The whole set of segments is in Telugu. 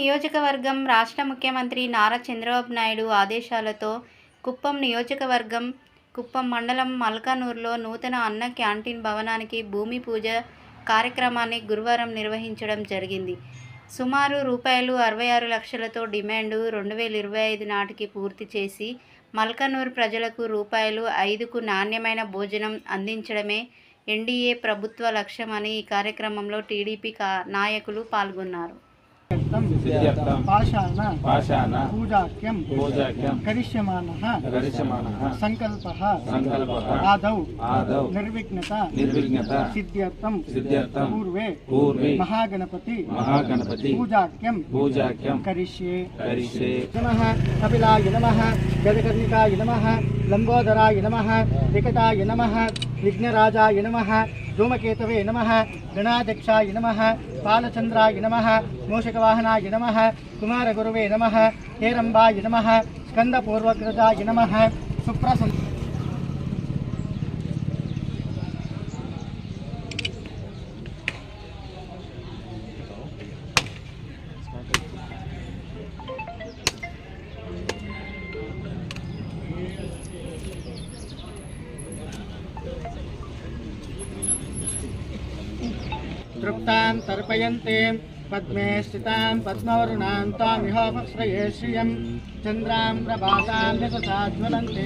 నియోజకవర్గం రాష్ట్ర ముఖ్యమంత్రి నారా చంద్రబాబు నాయుడు ఆదేశాలతో కుప్పం నియోజకవర్గం కుప్పం మండలం మల్కానూరులో నూతన అన్న క్యాంటీన్ భవనానికి భూమి పూజ కార్యక్రమాన్ని గురువారం నిర్వహించడం జరిగింది. సుమారు రూపాయలు 66 లక్షలతో డిమాండ్ 2025 నాటికి పూర్తి చేసి మల్కానూరు ప్రజలకు రూపాయలు 5కు నాణ్యమైన భోజనం అందించడమే ఎన్డీఏ ప్రభుత్వ లక్ష్యమని ఈ కార్యక్రమంలో టీడీపీ నాయకులు పాల్గొన్నారు. पाषाण पूजाख्यं करिष्यमानः संकल्पः आदौ निर्विघ्नता सिद्ध्यर्थं पूर्वे महागणपति पूजाख्यं करिष्ये नमः कपिलाय नमः गजकर्णिकाय नमः लंबोदराय नमः विकटाय नमः विघ्नराजाय नमः धूमकेतवे नमः गणाध्यक्षाय नमः बालचंद्राय नमः मूषकवाहनाय नमः कुमारगुरुवे नमः हेरंबाय नमः स्कंदपूर्वग्रजाय नमः सुप्रसन्न तृप्तां तर्पयन्ते पद्मे स्थितां पद्मवरुणां तामिहोपश्रये श्रियं चन्द्रां प्रभासां यशसाज्वलन्ते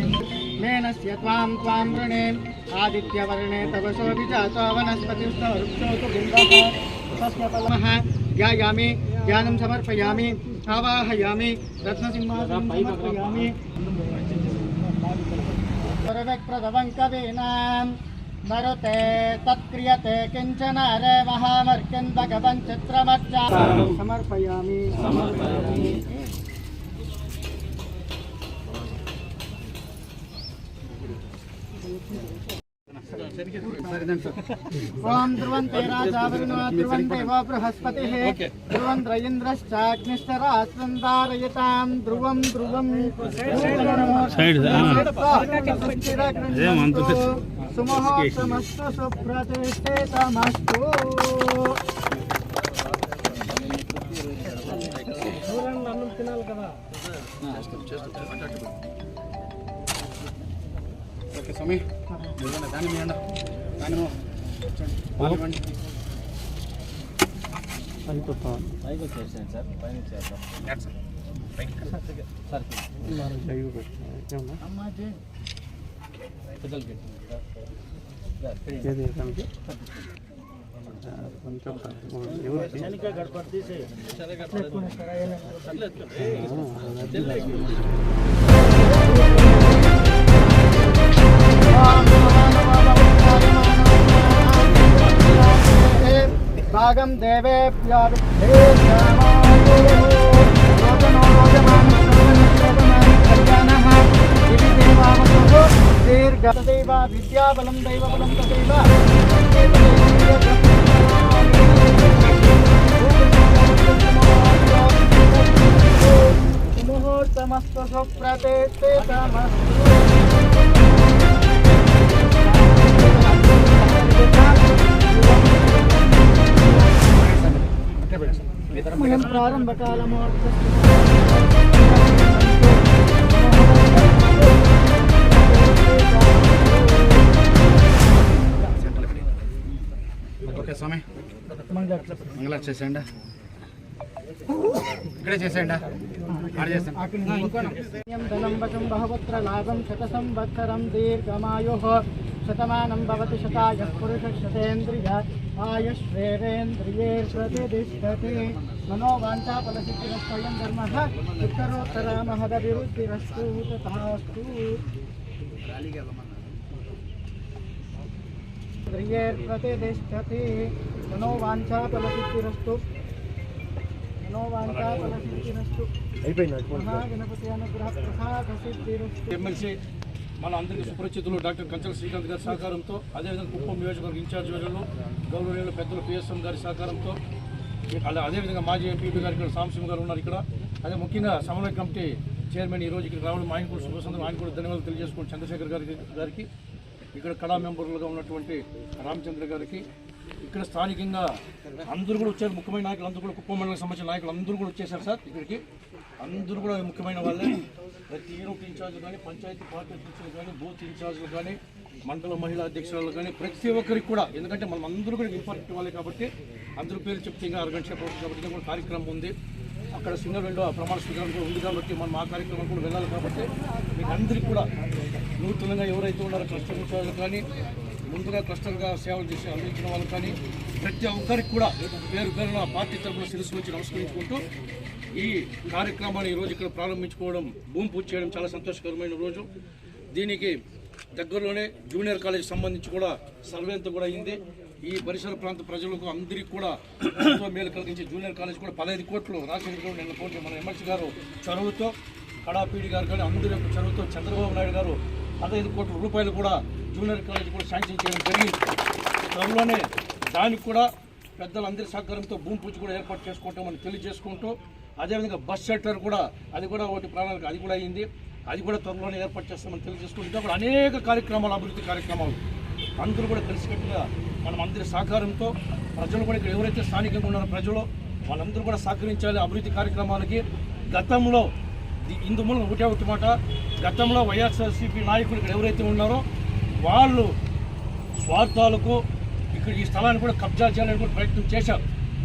मेनस्य त्वां वृणे आदित्यवर्णे तव शोभिजातो वनस्पतिस्तव वृक्षोतु बिम्बः तस्य फलमः ध्यायामि ध्यानं समर्पयामि आवाहयामि रत्नसिंहासनं समर्पयामि सर्वप्रदवं कवीनां मरुते तत्क्रियते किंचन रे महामर्क्यं भगवन् चित्रमर्चा समर्पयामि ओम ध्रुवन्ते राजा वरुणो ध्रुवन्ते वो बृहस्पतिः ध्रुवन्त इन्द्रश्चाग्निश्चरास्त्रं धारयतां ध्रुवं सुमुहूर्तमस्तु सुप्रतिष्ठितमस्तु ఓకే స్వామి దాని మీద దాని పార్లమెంట్ పైకి వచ్చేసాను సార్ పైన చేద్దాం సార్ అమ్మాజీ పెద్దలకి గడపడి भागं देवेभ्यो दीर्घतदैव विद्याबलं दैवबलं तदैव मुहूर्तमस्तु सुप्रतिष्ठितमस्तु प्रारंभ काल ఓకే స్వామి మంగళ చేసేయండి ఇక్కడే చేసేయండి ధనం వచం బహుపుత్ర లాభం శత సంవత్సరం దీర్ఘమాయుః శతమానం భవతి శతాయః పురుషः శతేంద్రియ आयुष्वेरेन्द्रिये प्रतिष्ठति मनोवाञ्छाफलसिद्धिरस्वयं धर्मः उत्तरोत्तरमहदभिवृद्धिरस्तु तथास्तु इन्द्रिये प्रतिष्ठति मनोवाञ्छाफलसिद्धिरस्तु महागणपति अनुग्रह प्रसादसिद्धिरस्तु మన అందరికీ సుపరిచితులు డాక్టర్ కంచల శ్రీకాంత్ గారి సహకారంతో అదేవిధంగా కుప్పం నియోజకవర్గ ఇన్ఛార్జ్ ప్రజలు గౌరవనీయులు పెద్దలు పిఎస్ఎం గారి సహకారంతో అదేవిధంగా మాజీ ఎంపీపీ గారు ఇక్కడ సాంబశివ గారు ఉన్నారు. ఇక్కడ అదే ముఖ్యంగా సమన్వయ కమిటీ చైర్మన్ ఈరోజు ఇక్కడ రావడం ఆయన కూడా శుభసందర్భం, ఆయన కూడా ధన్యవాదాలు తెలియజేసుకోండి. చంద్రశేఖర్ గారికి ఇక్కడ కళా మెంబర్లుగా ఉన్నటువంటి రామచంద్ర గారికి ఇక్కడ స్థానికంగా అందరూ కూడా వచ్చారు. ముఖ్యమైన నాయకులు అందరూ కూడా కుప్పం మండలం సంబంధించిన నాయకులు అందరూ కూడా వచ్చేసారు సార్ ఇక్కడికి. అందరూ కూడా ముఖ్యమైన వాళ్ళే. ప్రతి యూనిట్ ఇన్ఛార్జ్ కానీ, పంచాయతీ పార్టీ అధ్యక్షులు కానీ, బూత్ ఇన్ఛార్జ్లు కానీ, మండల మహిళా అధ్యక్షురాలు కానీ ప్రతి ఒక్కరికి కూడా, ఎందుకంటే మనం అందరూ కూడా ఇంపార్టెంట్ వాళ్ళే కాబట్టి అందరూ పేరు చెప్తే ఇంకా అరగంట సేపు అవుతుంది కాబట్టి కూడా కార్యక్రమం ఉంది. అక్కడ సింగరేణిలో ప్రమాణ స్వీకారం కూడా ఉంది కాబట్టి మనం ఆ కార్యక్రమం కూడా వెళ్ళాలి కాబట్టి మీకు అందరికీ కూడా నూతనంగా ఎవరైతే ఉన్నారో క్లస్టర్ ఇన్ఛార్జ్లు కానీ, ముందుగా క్లస్టర్గా సేవలు చేసి అందించిన వాళ్ళు కానీ ప్రతి ఒక్కరికి కూడా పేరు పేరున పార్టీ తరఫున శిరస్సు వచ్చి నమస్కరించుకుంటూ ఈ కార్యక్రమాన్ని ఈరోజు ఇక్కడ ప్రారంభించుకోవడం, భూమి పూజ చేయడం చాలా సంతోషకరమైన రోజు. దీనికి దగ్గరలోనే జూనియర్ కాలేజ్ సంబంధించి కూడా సర్వే అంతా కూడా అయింది. ఈ పరిసర ప్రాంత ప్రజలకు అందరికీ కూడా ఎంతో మేలు కలిగించే జూనియర్ కాలేజ్ కూడా 15 కోట్లు రాజశేఖర్ నిన్న కోట్లు మన ఎమ్మెల్సీ గారు చొరవతో, కడాపీడి గారు కానీ అందరి యొక్క చొరవతో చంద్రబాబు నాయుడు గారు 15 కోట్ల రూపాయలు కూడా జూనియర్ కాలేజ్ కూడా శాంక్షన్ చేయడం జరిగింది. త్వరలోనే దానికి కూడా పెద్దలందరి సహకారంతో భూమి పూజ కూడా ఏర్పాటు చేసుకుంటామని తెలియజేసుకుంటూ, అదేవిధంగా బస్ షెల్టర్ కూడా అది కూడా ఒకటి ప్రణాళిక అది కూడా అయింది. అది కూడా త్వరలోనే ఏర్పాటు చేస్తామని తెలియజేసుకుంటూ అక్కడ అనేక కార్యక్రమాలు, అభివృద్ధి కార్యక్రమాలు అందరూ కూడా కలిసికట్టుగా మనం అందరి సహకారంతో ప్రజలు కూడా ఇక్కడ ఎవరైతే స్థానికంగా ఉన్నారో ప్రజలు వాళ్ళందరూ కూడా సహకరించాలి అభివృద్ధి కార్యక్రమాలకి. గతంలో ఇందు మూలం ఒకటి మాట, గతంలో వైఎస్ఆర్సీపీ నాయకులు ఇక్కడ ఎవరైతే ఉన్నారో వాళ్ళు స్వార్థాలకు ఇక్కడ ఈ స్థలాన్ని కూడా కబ్జా చేయాలని కూడా ప్రయత్నం చేశారు.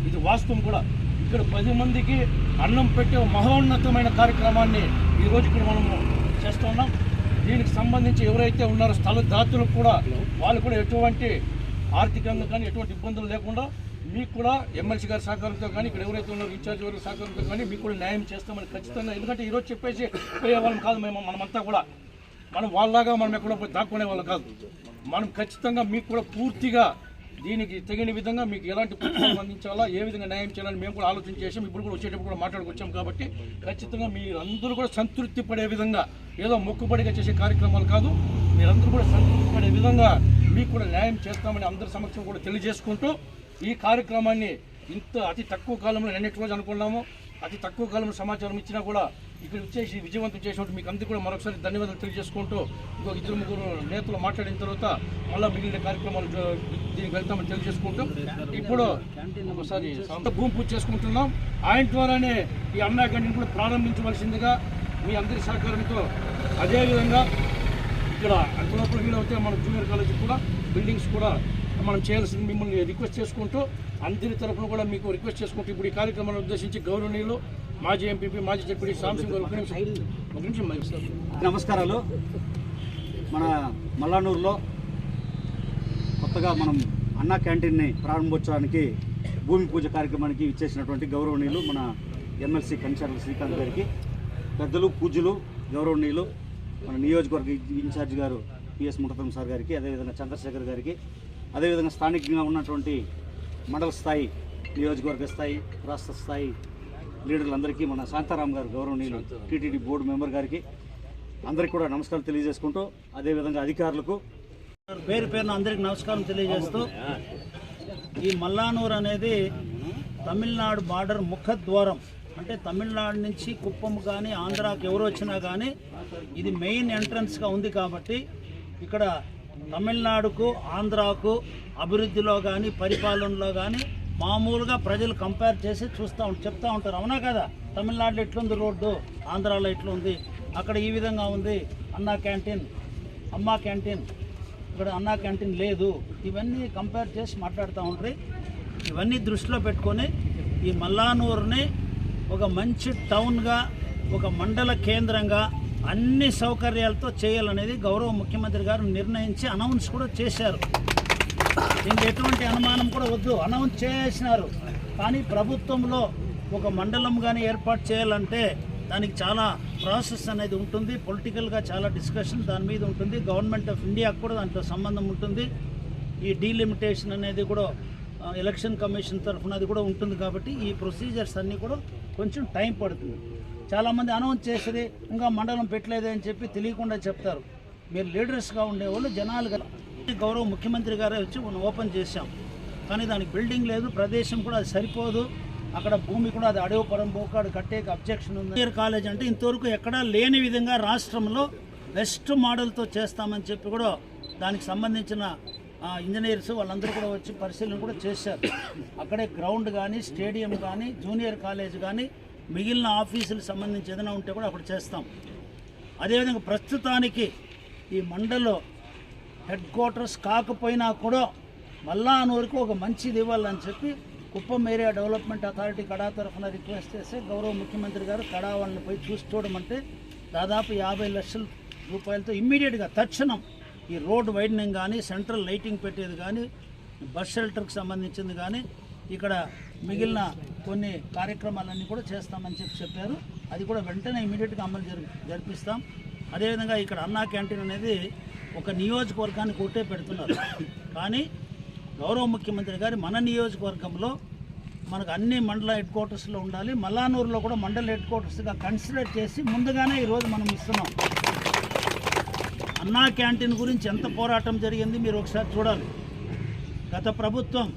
ఇది వాస్తవం కూడా. ఇక్కడ 10 మందికి అన్నం పెట్టే మహోన్నతమైన కార్యక్రమాన్ని ఈరోజు ఇక్కడ మనము చేస్తున్నాం. దీనికి సంబంధించి ఎవరైతే ఉన్నారో స్థల దాతలకు కూడా వాళ్ళు కూడా ఎటువంటి ఆర్థికంగా కానీ ఎటువంటి ఇబ్బందులు లేకుండా మీకు కూడా ఎమ్మెల్సీ గారి సహకారంతో కానీ, ఇక్కడ ఎవరైతే ఉన్నారో ఇన్ఛార్జ్ వారి సహకారంతో కానీ మీకు కూడా న్యాయం చేస్తామని ఖచ్చితంగా. ఎందుకంటే ఈరోజు చెప్పేసి పోయే వాళ్ళం కాదు మనమంతా కూడా. మనం వాళ్ళలాగా మనం ఎక్కడ పోయి దాక్కునే వాళ్ళు కాదు. మనం ఖచ్చితంగా మీకు కూడా పూర్తిగా దీనికి తగిన విధంగా మీకు ఎలాంటి పుస్తకాలు అందించాలా, ఏ విధంగా న్యాయం చేయాలని మేము కూడా ఆలోచన చేసాం. ఇప్పుడు కూడా వచ్చేటప్పుడు కూడా మాట్లాడుకొచ్చాం కాబట్టి ఖచ్చితంగా మీరందరూ కూడా సంతృప్తి పడే విధంగా, ఏదో మొక్కుబడిగా చేసే కార్యక్రమాలు కాదు, మీరందరూ కూడా సంతృప్తి పడే విధంగా మీకు కూడా న్యాయం చేస్తామని అందరి సమక్షం కూడా తెలియజేసుకుంటూ ఈ కార్యక్రమాన్ని ఇంత అతి తక్కువ కాలంలో నిన్నటి రోజు అనుకున్నాము. అతి తక్కువ కాలంలో సమాచారం ఇచ్చినా కూడా ఇక్కడ వచ్చేసి విజయవంతం చేసినట్టు మీకు అందరికీ కూడా మరొకసారి ధన్యవాదాలు తెలియజేసుకుంటూ, ఇంకొక 2-3 నేతలు మాట్లాడిన తర్వాత మళ్ళీ మిగిలిన కార్యక్రమాలు దీనికి వెళ్తామని తెలియజేసుకుంటూ ఇప్పుడు ఒకసారి భూమి పూజ చేసుకుంటున్నాం. ఆయన ద్వారానే ఈ అన్నా క్యాంటీన్ కూడా ప్రారంభించవలసిందిగా మీ అందరి సహకారంతో, అదేవిధంగా ఇక్కడ అంతలోపల వీలవుతే మన జూనియర్ కాలేజీ కూడా బిల్డింగ్స్ కూడా మనం చేయాల్సింది మిమ్మల్ని రిక్వెస్ట్ చేసుకుంటూ, అందరి తరఫున కూడా మీకు రిక్వెస్ట్ చేసుకుంటూ ఇప్పుడు ఈ కార్యక్రమాన్ని ఉద్దేశించి గౌరవనీయులు మాజీ ఎంపీపీ, మాజీ జడ్పీ సాంసింగ్ గారు ఒక నిమిషం నమస్కారాలు. మన మల్లానూరులో కొత్తగా మనం అన్నా క్యాంటీన్ని ప్రారంభోత్సవానికి భూమి పూజ కార్యక్రమానికి ఇచ్చేసినటువంటి గౌరవనీయులు మన ఎమ్మెల్సీ కంచర్ల శ్రీకాంత్ గారికి, పెద్దలు పూజ్యులు గౌరవనీయులు మన నియోజకవర్గ ఇన్ఛార్జ్ గారు పిఎస్ ముఠతం సార్ గారికి, అదేవిధంగా చంద్రశేఖర్ గారికి, అదేవిధంగా స్థానికంగా ఉన్నటువంటి మండల స్థాయి, నియోజకవర్గ స్థాయి, రాష్ట్ర స్థాయి లీడర్లందరికీ, మన శాంతారాం గారు గౌరవనీయులు టీటీడీ బోర్డు మెంబర్ గారికి అందరికీ కూడా నమస్కారం తెలియజేసుకుంటూ, అదేవిధంగా అధికారులకు పేరు పేరున అందరికీ నమస్కారం తెలియజేస్తూ, ఈ మల్లానూరు అనేది తమిళనాడు బార్డర్ ముఖద్వారం. అంటే తమిళనాడు నుంచి కుప్పం కానీ ఆంధ్రాకి ఎవరు వచ్చినా కానీ ఇది మెయిన్ ఎంట్రన్స్గా ఉంది కాబట్టి ఇక్కడ తమిళనాడుకు ఆంధ్రాకు అభివృద్ధిలో కానీ పరిపాలనలో కానీ మామూలుగా ప్రజలు కంపేర్ చేసి చెప్తూ ఉంటారు, అవునా కదా? తమిళనాడులో ఎట్లుంది రోడ్డు, ఆంధ్రాలో ఎట్లుంది, అక్కడ ఈ విధంగా ఉంది అన్నా క్యాంటీన్, అమ్మా క్యాంటీన్, ఇక్కడ అన్నా క్యాంటీన్ లేదు, ఇవన్నీ కంపేర్ చేసి మాట్లాడుతూ ఉంటారు. ఇవన్నీ దృష్టిలో పెట్టుకొని ఈ మల్లానూరుని ఒక మంచి టౌన్గా, ఒక మండల కేంద్రంగా అన్ని సౌకర్యాలతో చేయాలనేది గౌరవ ముఖ్యమంత్రి గారు నిర్ణయించి అనౌన్స్ కూడా చేశారు. దీనికి ఎటువంటి అనుమానం కూడా వద్దు, అనౌన్స్ చేసినారు. కానీ ప్రభుత్వంలో ఒక మండలం కానీ ఏర్పాటు చేయాలంటే దానికి చాలా ప్రాసెస్ అనేది ఉంటుంది, పొలిటికల్గా చాలా డిస్కషన్ దాని మీద ఉంటుంది. గవర్నమెంట్ ఆఫ్ ఇండియాకు కూడా దాంట్లో సంబంధం ఉంటుంది. ఈ డీలిమిటేషన్ అనేది కూడా ఎలక్షన్ కమిషన్ తరఫున అది కూడా ఉంటుంది. కాబట్టి ఈ ప్రొసీజర్స్ అన్నీ కూడా కొంచెం టైం పడుతుంది. చాలామంది అనౌన్స్ చేసేది ఇంకా మండలం పెట్టలేదే అని చెప్పి తెలియకుండా చెప్తారు. మీరు లీడర్స్గా ఉండేవాళ్ళు జనాలుగా, గౌరవ ముఖ్యమంత్రి గారే వచ్చి మనం ఓపెన్ చేశాం, కానీ దానికి బిల్డింగ్ లేదు, ప్రదేశం కూడా అది సరిపోదు, అక్కడ భూమి కూడా అది అడవి పరంపోకాడు కట్టేకి అబ్జెక్షన్ ఉంది. జూనియర్ కాలేజ్ అంటే ఇంతవరకు ఎక్కడా లేని విధంగా రాష్ట్రంలో బెస్ట్ మోడల్తో చేస్తామని చెప్పి కూడా దానికి సంబంధించిన ఇంజనీర్స్ వాళ్ళందరూ కూడా వచ్చి పరిశీలన కూడా చేశారు. అక్కడే గ్రౌండ్ కానీ, స్టేడియం కానీ, జూనియర్ కాలేజ్ కానీ, మిగిలిన ఆఫీసులకు సంబంధించి ఏదైనా ఉంటే కూడా అక్కడ చేస్తాం. అదేవిధంగా ప్రస్తుతానికి ఈ మండలం హెడ్ క్వార్టర్స్ కాకపోయినా కూడా మల్లానూరుకు ఒక మంచిది ఇవ్వాలని చెప్పి కుప్పం ఏరియా డెవలప్మెంట్ అథారిటీ కడా తరఫున రిక్వెస్ట్ చేస్తే గౌరవ ముఖ్యమంత్రి గారు కడా వాళ్ళని పోయి చూసి చూడమంటే దాదాపు 50 లక్షల రూపాయలతో ఇమ్మీడియట్గా తక్షణం ఈ రోడ్ వైడనింగ్ కానీ, సెంట్రల్ లైటింగ్ పెట్టేది కానీ, బస్ షెల్టర్కి సంబంధించింది కానీ, ఇక్కడ మిగిలిన కొన్ని కార్యక్రమాలన్నీ కూడా చేస్తామని చెప్పారు. అది కూడా వెంటనే ఇమీడియట్గా అమలు జరిపిస్తాం. అదేవిధంగా ఇక్కడ అన్నా క్యాంటీన్ అనేది ఒక నియోజకవర్గానికి ఒకటే పెడుతున్నారు. కానీ గౌరవ ముఖ్యమంత్రి గారు మన నియోజకవర్గంలో మనకు అన్ని మండల హెడ్ క్వార్టర్స్లో ఉండాలి, మల్లానూరులో కూడా మండల హెడ్ క్వార్టర్స్గా కన్సిడర్ చేసి ముందుగానే ఈరోజు మనం ఇస్తున్నాం. అన్నా క్యాంటీన్ గురించి ఎంత పోరాటం జరిగింది మీరు ఒకసారి చూడాలి. గత ప్రభుత్వం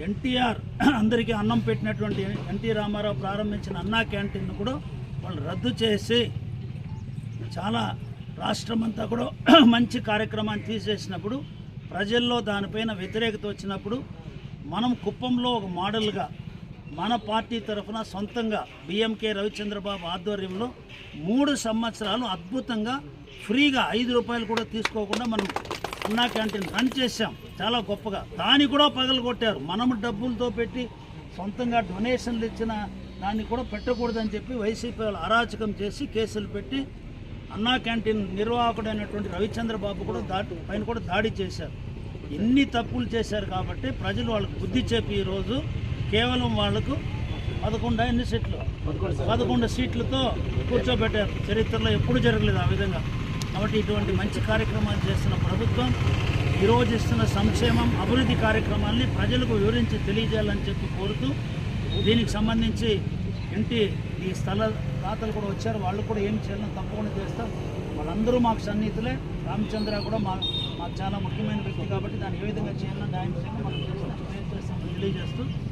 ఎన్టీఆర్ అందరికీ అన్నం పెట్టినటువంటి ఎన్టీ రామారావు ప్రారంభించిన అన్నా క్యాంటీన్ను కూడా వాళ్ళు రద్దు చేసి చాలా రాష్ట్రమంతా కూడా మంచి కార్యక్రమాన్ని తీసేసినప్పుడు ప్రజల్లో దానిపైన వ్యతిరేకత వచ్చినప్పుడు మనం కుప్పంలో ఒక మోడల్గా మన పార్టీ తరఫున సొంతంగా బిఎంకే రవిచంద్రబాబు ఆధ్వర్యంలో 3 సంవత్సరాలు అద్భుతంగా ఫ్రీగా 5 రూపాయలు కూడా తీసుకోకుండా మనం అన్నా క్యాంటీన్ రన్ చేశాం చాలా గొప్పగా. దాన్ని కూడా పగలగొట్టారు. మనము డబ్బులతో పెట్టి సొంతంగా డొనేషన్లు ఇచ్చిన దాన్ని కూడా పెట్టకూడదని చెప్పి వైసీపీ వాళ్ళు అరాచకం చేసి కేసులు పెట్టి అన్నా క్యాంటీన్ నిర్వాహకుడైనటువంటి రవిచంద్రబాబు కూడా పైన కూడా దాడి చేశారు. ఎన్ని తప్పులు చేశారు కాబట్టి ప్రజలు వాళ్ళకు బుద్ధి చెప్పి ఈరోజు కేవలం వాళ్లకు 11 సీట్లతో కూర్చోబెట్టారు. చరిత్రలో ఎప్పుడు జరగలేదు ఆ విధంగా. కాబట్టి ఇటువంటి మంచి కార్యక్రమాలు చేస్తున్న ప్రభుత్వం ఈరోజు ఇస్తున్న సంక్షేమం, అభివృద్ధి కార్యక్రమాల్ని ప్రజలకు వివరించి తెలియజేయాలని చెప్పి కోరుతూ, దీనికి సంబంధించి ఈ స్థల దాతలు కూడా వచ్చారు. వాళ్ళు కూడా ఏం చేయాలని తప్పకుండా చేస్తారు. వాళ్ళందరూ మాకు సన్నిహితులే. రామచంద్ర కూడా మాకు చాలా ముఖ్యమైన వ్యక్తి కాబట్టి దాన్ని ఏ విధంగా చేయాలని న్యాయం చేయాలని మనం చేస్తాం తెలియజేస్తూ